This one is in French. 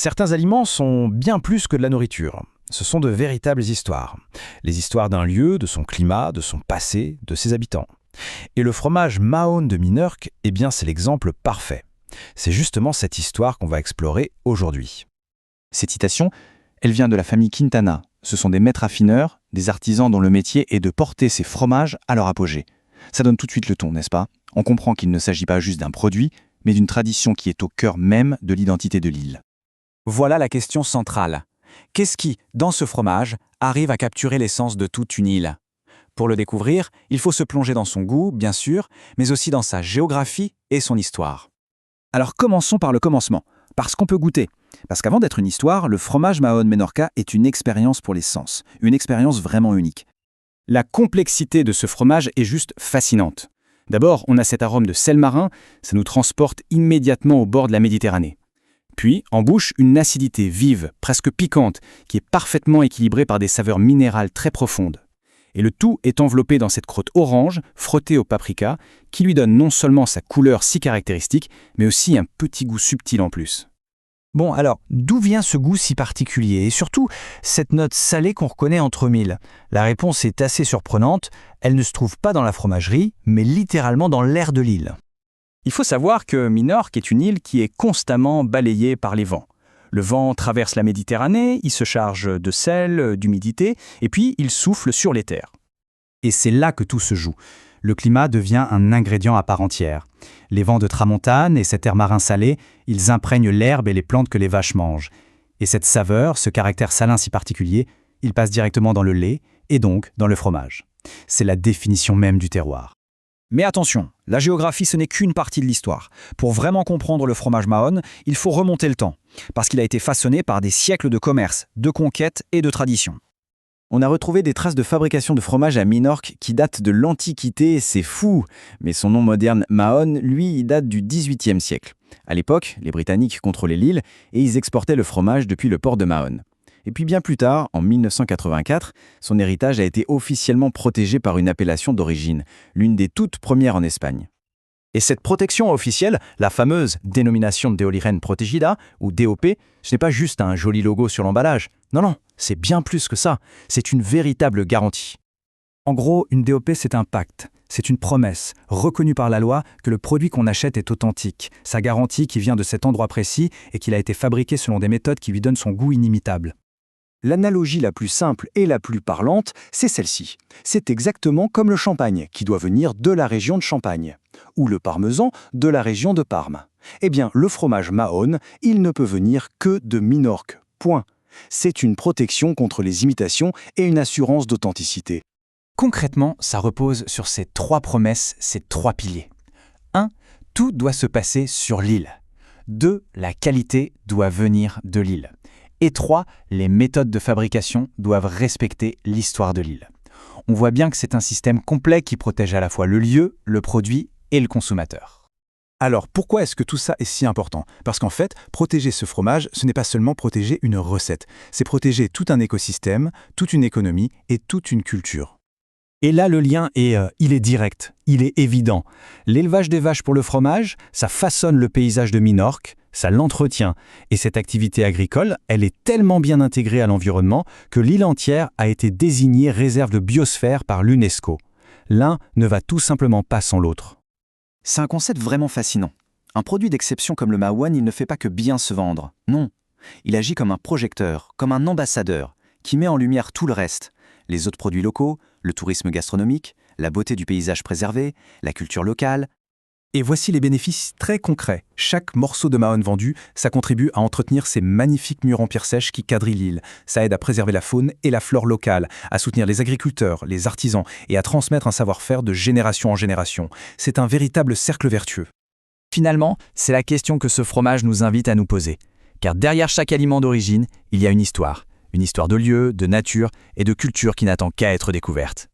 Certains aliments sont bien plus que de la nourriture. Ce sont de véritables histoires. Les histoires d'un lieu, de son climat, de son passé, de ses habitants. Et le fromage Mahone de Minorque, eh bien c'est l'exemple parfait. C'est justement cette histoire qu'on va explorer aujourd'hui. Cette citation, elle vient de la famille Quintana. Ce sont des maîtres affineurs, des artisans dont le métier est de porter ces fromages à leur apogée. Ça donne tout de suite le ton, n'est-ce pas? On comprend qu'il ne s'agit pas juste d'un produit, mais d'une tradition qui est au cœur même de l'identité de l'île. Voilà la question centrale. Qu'est-ce qui, dans ce fromage, arrive à capturer l'essence de toute une île? Pour le découvrir, il faut se plonger dans son goût, bien sûr, mais aussi dans sa géographie et son histoire. Alors commençons par le commencement, parce qu'on peut goûter. Parce qu'avant d'être une histoire, le fromage Mahone Menorca est une expérience pour les sens, une expérience vraiment unique. La complexité de ce fromage est juste fascinante. D'abord, on a cet arôme de sel marin, ça nous transporte immédiatement au bord de la Méditerranée. Puis, en bouche, une acidité vive, presque piquante, qui est parfaitement équilibrée par des saveurs minérales très profondes. Et le tout est enveloppé dans cette croûte orange, frottée au paprika, qui lui donne non seulement sa couleur si caractéristique, mais aussi un petit goût subtil en plus. Bon, alors, d'où vient ce goût si particulier et surtout, cette note salée qu'on reconnaît entre mille? La réponse est assez surprenante, elle ne se trouve pas dans la fromagerie, mais littéralement dans l'air de l'île. Il faut savoir que Minorque est une île qui est constamment balayée par les vents. Le vent traverse la Méditerranée, il se charge de sel, d'humidité, et puis il souffle sur les terres. Et c'est là que tout se joue. Le climat devient un ingrédient à part entière. Les vents de tramontane et cet air marin salé, ils imprègnent l'herbe et les plantes que les vaches mangent. Et cette saveur, ce caractère salin si particulier, il passe directement dans le lait et donc dans le fromage. C'est la définition même du terroir. Mais attention, la géographie ce n'est qu'une partie de l'histoire. Pour vraiment comprendre le fromage Mahone, il faut remonter le temps, parce qu'il a été façonné par des siècles de commerce, de conquête et de tradition. On a retrouvé des traces de fabrication de fromage à Minorque qui datent de l'Antiquité, c'est fou. Mais son nom moderne Mahone, lui, il date du XVIIIe siècle. À l'époque, les Britanniques contrôlaient l'île et ils exportaient le fromage depuis le port de Mahone. Et puis bien plus tard, en 1984, son héritage a été officiellement protégé par une appellation d'origine, l'une des toutes premières en Espagne. Et cette protection officielle, la fameuse dénomination d'Éoliren Protegida, ou DOP, ce n'est pas juste un joli logo sur l'emballage. Non, c'est bien plus que ça. C'est une véritable garantie. En gros, une DOP, c'est un pacte. C'est une promesse, reconnue par la loi, que le produit qu'on achète est authentique. Ça garantit qu'il vient de cet endroit précis et qu'il a été fabriqué selon des méthodes qui lui donnent son goût inimitable. L'analogie la plus simple et la plus parlante, c'est celle-ci. C'est exactement comme le champagne, qui doit venir de la région de Champagne, ou le parmesan de la région de Parme. Eh bien, le fromage Mahone, il ne peut venir que de Minorque. Point. C'est une protection contre les imitations et une assurance d'authenticité. Concrètement, ça repose sur ces trois promesses, ces trois piliers. 1. Tout doit se passer sur l'île. 2. La qualité doit venir de l'île. Et 3. Les méthodes de fabrication doivent respecter l'histoire de l'île. On voit bien que c'est un système complet qui protège à la fois le lieu, le produit et le consommateur. Alors, pourquoi est-ce que tout ça est si important? Parce qu'en fait, protéger ce fromage, ce n'est pas seulement protéger une recette, c'est protéger tout un écosystème, toute une économie et toute une culture. Et là, le lien il est direct, il est évident. L'élevage des vaches pour le fromage, ça façonne le paysage de Minorque, ça l'entretient. Et cette activité agricole, elle est tellement bien intégrée à l'environnement que l'île entière a été désignée réserve de biosphère par l'UNESCO. L'un ne va tout simplement pas sans l'autre. C'est un concept vraiment fascinant. Un produit d'exception comme le Mahone, il ne fait pas que bien se vendre. Non. Il agit comme un projecteur, comme un ambassadeur, qui met en lumière tout le reste. Les autres produits locaux, le tourisme gastronomique, la beauté du paysage préservé, la culture locale. Et voici les bénéfices très concrets. Chaque morceau de Mahone vendu, ça contribue à entretenir ces magnifiques murs en pierre sèche qui quadrillent l'île. Ça aide à préserver la faune et la flore locale, à soutenir les agriculteurs, les artisans et à transmettre un savoir-faire de génération en génération. C'est un véritable cercle vertueux. Finalement, c'est la question que ce fromage nous invite à nous poser. Car derrière chaque aliment d'origine, il y a une histoire de lieu, de nature et de culture qui n'attend qu'à être découverte.